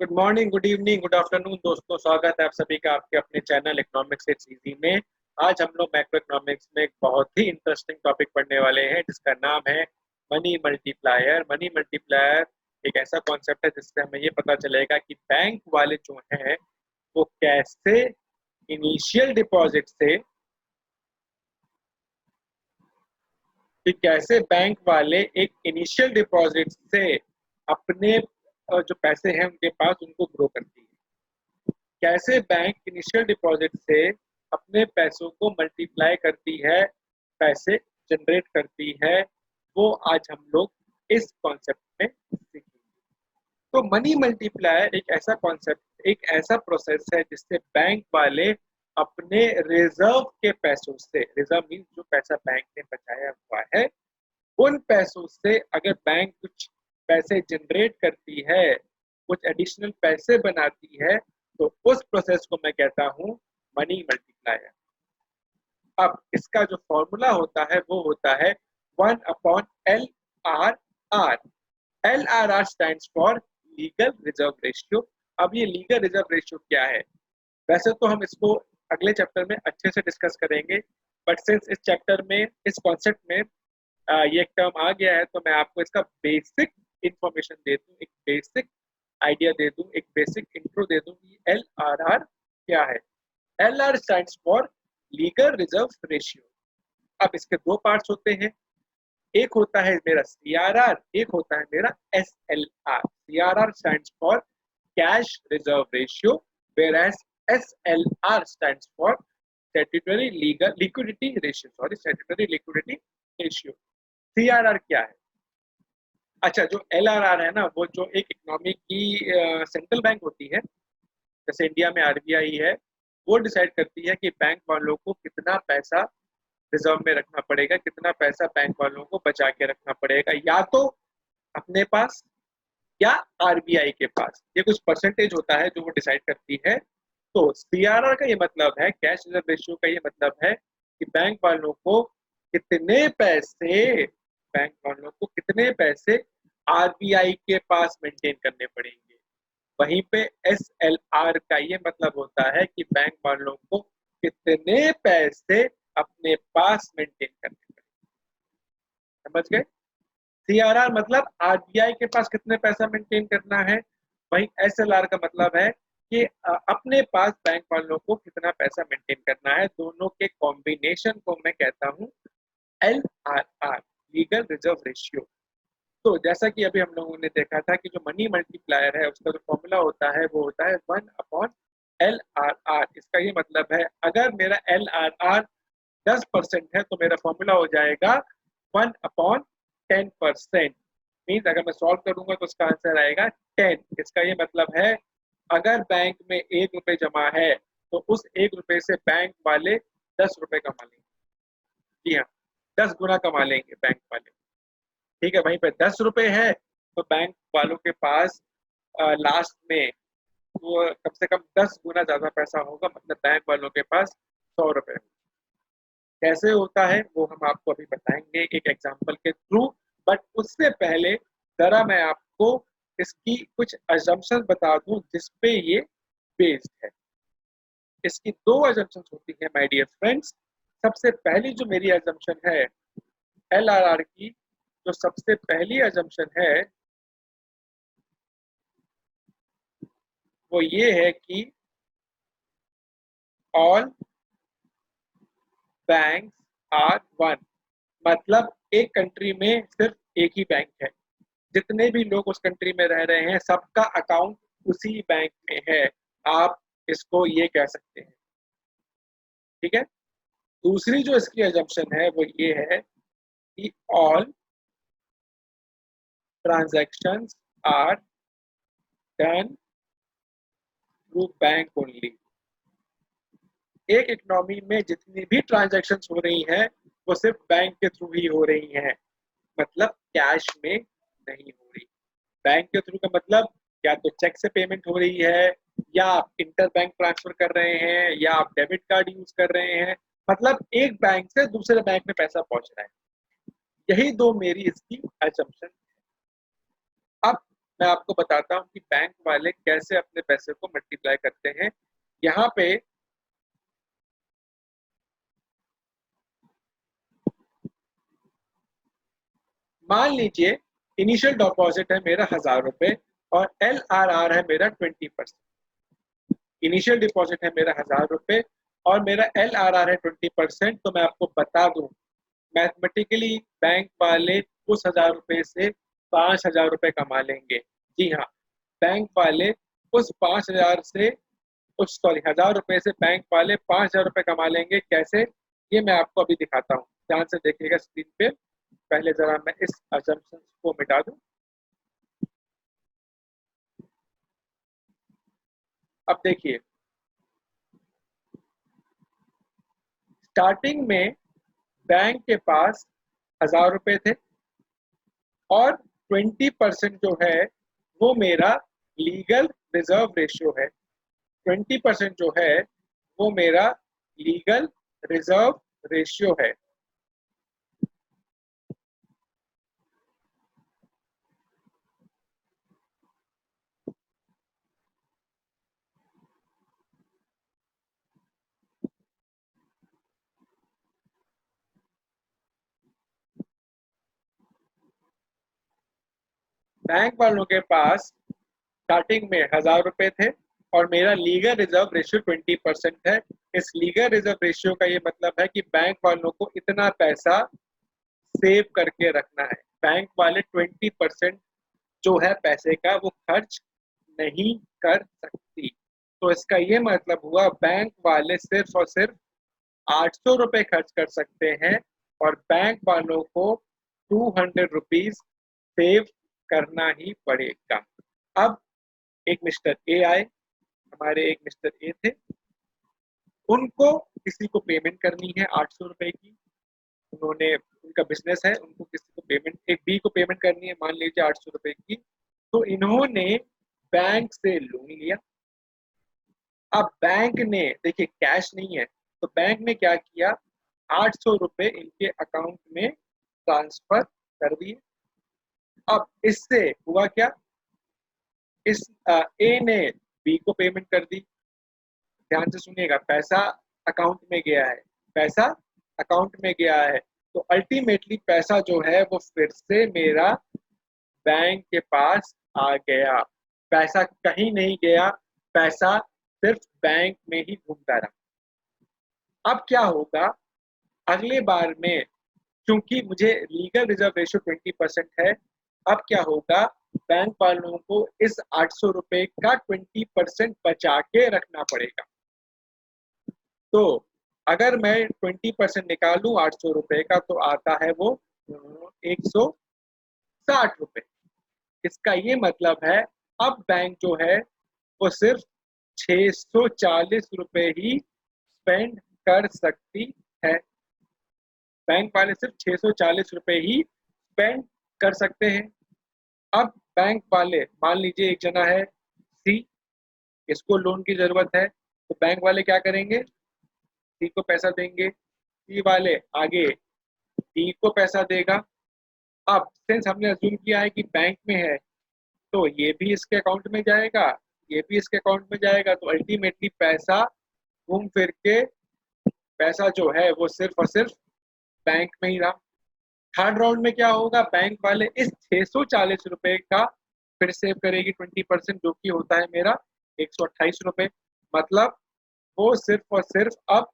Good morning, good evening, good afternoon दोस्तों। स्वागत है आप सभी का आपके अपने चैनल इकोनॉमिक्स इट्स इजी में। आज हम लोग मैक्रो इकोनॉमिक्स में एक बहुत ही इंटरेस्टिंग टॉपिक पढ़ने वाले हैं जिसका नाम है मनी मल्टीप्लायर। मनी मल्टीप्लायर एक ऐसा कॉन्सेप्ट है जिससे हमें ये पता चलेगा कि बैंक वाले जो हैं वो कैसे इनिशियल डिपॉजिट से कि कैसे बैंक वाले एक इनिशियल डिपॉजिट से अपने जो पैसे हैं उनके पास उनको ग्रो करती है। कैसे बैंक इनिशियल डिपॉजिट से अपने पैसों को मल्टीप्लाई करती है, पैसे जनरेट करती है, वो आज हम लोग इस कॉन्सेप्ट में सीखेंगे। तो मनी मल्टीप्लायर एक ऐसा कॉन्सेप्ट, एक ऐसा प्रोसेस है जिससे बैंक वाले अपने रिजर्व के पैसों से, रिजर्व मीन जो पैसा बैंक ने बचाया हुआ है, उन पैसों से अगर बैंक कुछ पैसे जनरेट करती है, कुछ एडिशनल पैसे बनाती है, तो उस प्रोसेस को मैं कहता हूं मनी मल्टीप्लायर। अब इसका जो फॉर्मूला होता है वो होता है 1/LRR। LRR stands for legal reserve ratio. अब ये लीगल रिजर्व रेशियो क्या है? वैसे तो हम इसको अगले चैप्टर में अच्छे से डिस्कस करेंगे, बट सिंस इस चैप्टर में, इस कॉन्सेप्ट में ये एक टर्म आ गया है, तो मैं आपको इसका बेसिक इंफॉर्मेशन दे दूं, एक बेसिक आइडिया दे दूं, एक बेसिक इंट्रो दे दूं कि LRR क्या है। LR stands for legal reserve ratio. अब इसके दो पार्ट्स होते हैं, एक होता है मेरा CRR, एक होता है मेरा SLR। CRR stands for cash reserve ratio, whereas SLR stands for statutory legal liquidity ratio, sorry statutory liquidity ratio. CRR क्या है? अच्छा, जो LRR है ना, वो जो एक इकोनॉमी की सेंट्रल बैंक होती है, जैसे इंडिया में RBI है, वो डिसाइड करती है कि बैंक वालों को कितना पैसा रिजर्व में रखना पड़ेगा, कितना पैसा बैंक वालों को बचा के रखना पड़ेगा, या तो अपने पास या RBI के पास। ये कुछ परसेंटेज होता है जो वो डिसाइड करती है। तो CRR का ये मतलब है, कैश रिजर्व रेशियो का ये मतलब है कि कितने पैसे बैंक वालों को कितने पैसे RBI के पास मेंटेन करने पड़ेंगे। वहीं पे SLR का ये मतलब होता है कि बैंक वालों को कितने पैसे अपने पास मेंटेन करने पड़ेंगे। समझ गए? CRR मतलब RBI के पास कितने पैसा मेंटेन करना है, वहीं SLR का मतलब है कि अपने पास बैंक वालों को कितना पैसा मेंटेन करना है। दोनों के कॉम्बिनेशन को मैं कहता हूं LRR, लीगल रिजर्व रेशियो। तो जैसा कि अभी हम लोगों ने देखा था कि जो मनी मल्टीप्लायर है उसका जो फॉर्मूला होता है वो होता है 1/LRR। इसका ये मतलब है, अगर मेरा LRR 10% है तो मेरा फॉर्मूला हो जाएगा 1/10%। मीन्स अगर मैं सॉल्व करूंगा तो उसका आंसर आएगा 10। इसका ये मतलब है, अगर बैंक में 1 रुपए जमा है तो उस 1 रुपए से बैंक वाले 10 रुपए कमा लेंगे। जी हाँ, 10 गुना कमा लेंगे बैंक वाले। ठीक है, वहीं पे 10 रुपए है तो बैंक वालों के पास लास्ट में वो कम से कम 10 गुना ज्यादा पैसा होगा, मतलब बैंक वालों के पास 100 रुपए। कैसे होता है वो हम आपको अभी बताएंगे एक एग्जांपल के थ्रू। बट उससे पहले जरा मैं आपको इसकी कुछ अजम्पशन बता दूं जिसपे ये बेस्ड है। इसकी दो अजम्पशन होती है माय डियर फ्रेंड्स। सबसे पहली जो मेरी अजम्पशन है LRR की, जो सबसे पहली अजम्पशन है वो ये है कि ऑल बैंक आर वन। मतलब एक कंट्री में सिर्फ एक ही बैंक है, जितने भी लोग उस कंट्री में रह रहे हैं सबका अकाउंट उसी बैंक में है। आप इसको ये कह सकते हैं। ठीक है, दूसरी जो इसकी अजम्पशन है वो ये है कि all transactions are done through bank only. एक इकोनॉमी में जितनी भी ट्रांजैक्शंस हो रही हैं वो सिर्फ बैंक के थ्रू ही हो रही हैं, मतलब कैश में नहीं हो रही। बैंक के थ्रू का मतलब या तो चेक से पेमेंट हो रही है, या आप इंटर बैंक ट्रांसफर कर रहे हैं, या आप डेबिट कार्ड यूज कर रहे हैं, मतलब एक बैंक से दूसरे बैंक में पैसा पहुंच रहा है। यही दो मेरी इसकी असम्पशन। अब मैं आपको बताता हूँ कि बैंक वाले कैसे अपने पैसे को मल्टीप्लाई करते हैं। यहाँ पे मान लीजिए इनिशियल डिपॉजिट है मेरा 1000 रुपए और LRR है मेरा 20%। इनिशियल डिपॉजिट है मेरा 1000 रुपए और मेरा LRR है 20%। तो मैं आपको बता दूं, मैथमेटिकली बैंक वाले उस 1000 रुपए से 5000 रुपए कमा लेंगे। जी हाँ, बैंक वाले उस 5000 से उस सॉरी 1000 रुपए से बैंक वाले 5000 रुपए कमा लेंगे। कैसे, ये मैं आपको अभी दिखाता हूँ, ध्यान से देखिएगा स्क्रीन पे। पहले जरा मैं इस असम्पशन को मिटा दूं। अब देखिए, स्टार्टिंग में बैंक के पास 1000 रुपए थे और 20% जो है वो मेरा लीगल रिजर्व रेशियो है। 20% जो है वो मेरा लीगल रिजर्व रेशियो है। बैंक वालों के पास स्टार्टिंग में 1000 रुपए थे और मेरा लीगल रिजर्व रेशियो 20% है। इस लीगल रिजर्व रेशियो का ये मतलब है कि बैंक वालों को इतना पैसा सेव करके रखना है। बैंक वाले 20% जो है पैसे का वो खर्च नहीं कर सकती। तो इसका ये मतलब हुआ बैंक वाले सिर्फ और सिर्फ 800 रुपए खर्च कर सकते हैं और बैंक वालों को 200 रुपीज सेव करना ही पड़ेगा। अब एक मिस्टर ए आए, हमारे एक मिस्टर ए थे, उनको किसी को पेमेंट करनी है 800 रुपए की। उन्होंने, उनका बिजनेस है, उनको किसी को पेमेंट, एक बी को पेमेंट करनी है, मान लीजिए 800 रुपए की। तो इन्होंने बैंक से लोन लिया। अब बैंक ने, देखिए कैश नहीं है, तो बैंक ने क्या किया, 800 रुपए इनके अकाउंट में ट्रांसफर कर दिए। अब इससे हुआ क्या, इस ए ने बी को पेमेंट कर दी। ध्यान से सुनिएगा, पैसा अकाउंट में गया है, पैसा अकाउंट में गया है। तो अल्टीमेटली पैसा जो है वो फिर से मेरा बैंक के पास आ गया। पैसा कहीं नहीं गया, पैसा सिर्फ बैंक में ही घूमता रहा। अब क्या होगा, अगले बार में, क्योंकि मुझे लीगल रिजर्व रेशियो 20% है, अब क्या होगा, बैंक वालों को इस 800 रुपए का 20% बचा के रखना पड़ेगा। तो अगर मैं 20% निकालू 800 रुपए का तो आता है वो 160 रुपए। इसका ये मतलब है अब बैंक जो है वो सिर्फ 640 रुपए ही स्पेंड कर सकती है। बैंक वाले सिर्फ 640 रुपए ही स्पेंड कर सकते हैं। अब बैंक वाले, मान लीजिए एक जना है सी, इसको लोन की जरूरत है, तो बैंक वाले क्या करेंगे, सी को पैसा देंगे, सी वाले आगे डी को पैसा देगा। अब सिंस हमने अज्यूम किया है कि बैंक में है, तो ये भी इसके अकाउंट में जाएगा, ये भी इसके अकाउंट में जाएगा। तो अल्टीमेटली पैसा घूम फिर के, पैसा जो है वो सिर्फ और सिर्फ बैंक में ही रहा। थर्ड राउंड में क्या होगा, बैंक वाले इस 640 रुपए का फिर सेव करेगी 20%, जो कि होता है मेरा 128 रुपए। मतलब वो सिर्फ और सिर्फ अब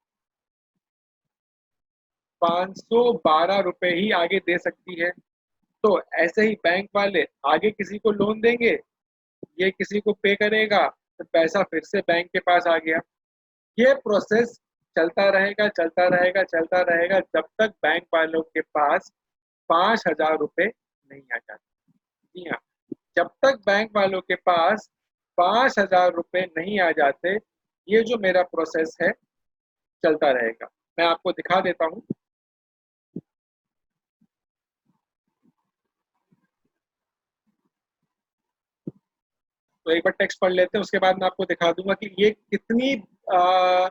512 रुपए ही आगे दे सकती है। तो ऐसे ही बैंक वाले आगे किसी को लोन देंगे, ये किसी को पे करेगा, तो पैसा फिर से बैंक के पास आ गया। ये प्रोसेस चलता रहेगा, चलता रहेगा, चलता रहेगा, जब तक बैंक वालों के पास 5000 रुपए नहीं आ जाते। जी हाँ, जब तक बैंक वालों के पास 5000 रुपए नहीं आ जाते, ये जो मेरा प्रोसेस है चलता रहेगा। मैं आपको दिखा देता हूँ। तो एक बार टेक्स्ट पढ़ लेते हैं, उसके बाद मैं आपको दिखा दूंगा कि ये आ,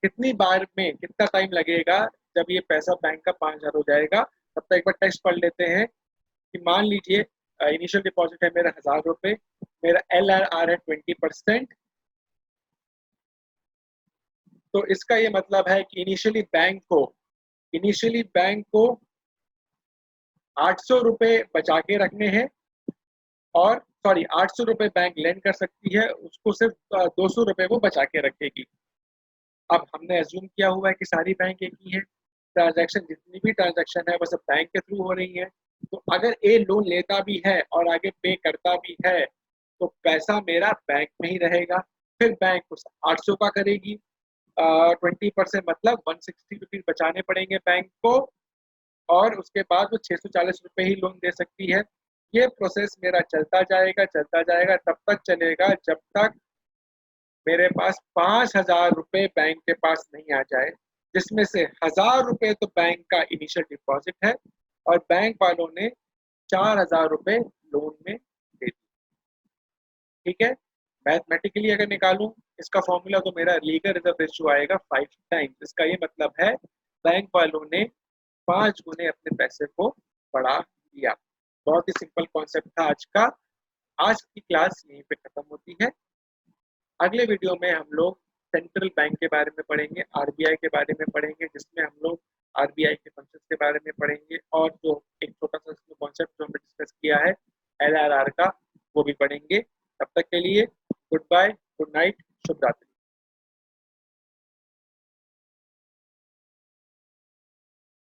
कितनी बार में कितना टाइम लगेगा जब ये पैसा बैंक का 5000 हो जाएगा। तब तक एक बार टेक्स्ट पढ़ लेते हैं कि मान लीजिए इनिशियल डिपॉजिट है मेरा 1000 रुपये, मेरा LRR है 20%। तो इसका ये मतलब है कि इनिशियली बैंक को 800 रुपये बचा के रखने हैं, और सॉरी 800 रुपये बैंक लेंड कर सकती है, उसको सिर्फ 200 रुपये वो बचा के रखेगी। अब हमने एज्यूम किया हुआ है कि सारी बैंक एक ही है, ट्रांजैक्शन जितनी भी ट्रांजैक्शन है वो सब बैंक के थ्रू हो रही है। तो अगर ए लोन लेता भी है और आगे पे करता भी है तो पैसा मेरा बैंक में ही रहेगा। फिर बैंक उस 800 का करेगी, 20% मतलब 160 रुपीज बचाने पड़ेंगे बैंक को, और उसके बाद वो 640 रुपये ही लोन दे सकती है। ये प्रोसेस मेरा चलता जाएगा, तब तक चलेगा जब तक मेरे पास 5,000 रुपये बैंक के पास नहीं आ जाए, जिसमें से 1,000 रुपये तो बैंक का इनिशियल डिपॉजिट है और बैंक वालों ने 4,000 रुपये लोन में दे दी। ठीक है, मैथमेटिकली अगर निकालूं इसका फॉर्मूला तो मेरा लीगल रिजर्व रेशियो आएगा 5 टाइम्स। इसका ये मतलब है बैंक वालों ने 5 गुने अपने पैसे को बढ़ा दिया। बहुत ही सिंपल कॉन्सेप्ट था आज का। आज की क्लास यहीं पे खत्म होती है। अगले वीडियो में हम लोग सेंट्रल बैंक के बारे में पढ़ेंगे, आरबीआई के बारे में पढ़ेंगे, जिसमें हम लोग आरबीआई के फंक्शन के बारे में पढ़ेंगे, और जो एक छोटा सा कॉन्सेप्ट जो हमने डिस्कस किया है LRR का, वो भी पढ़ेंगे।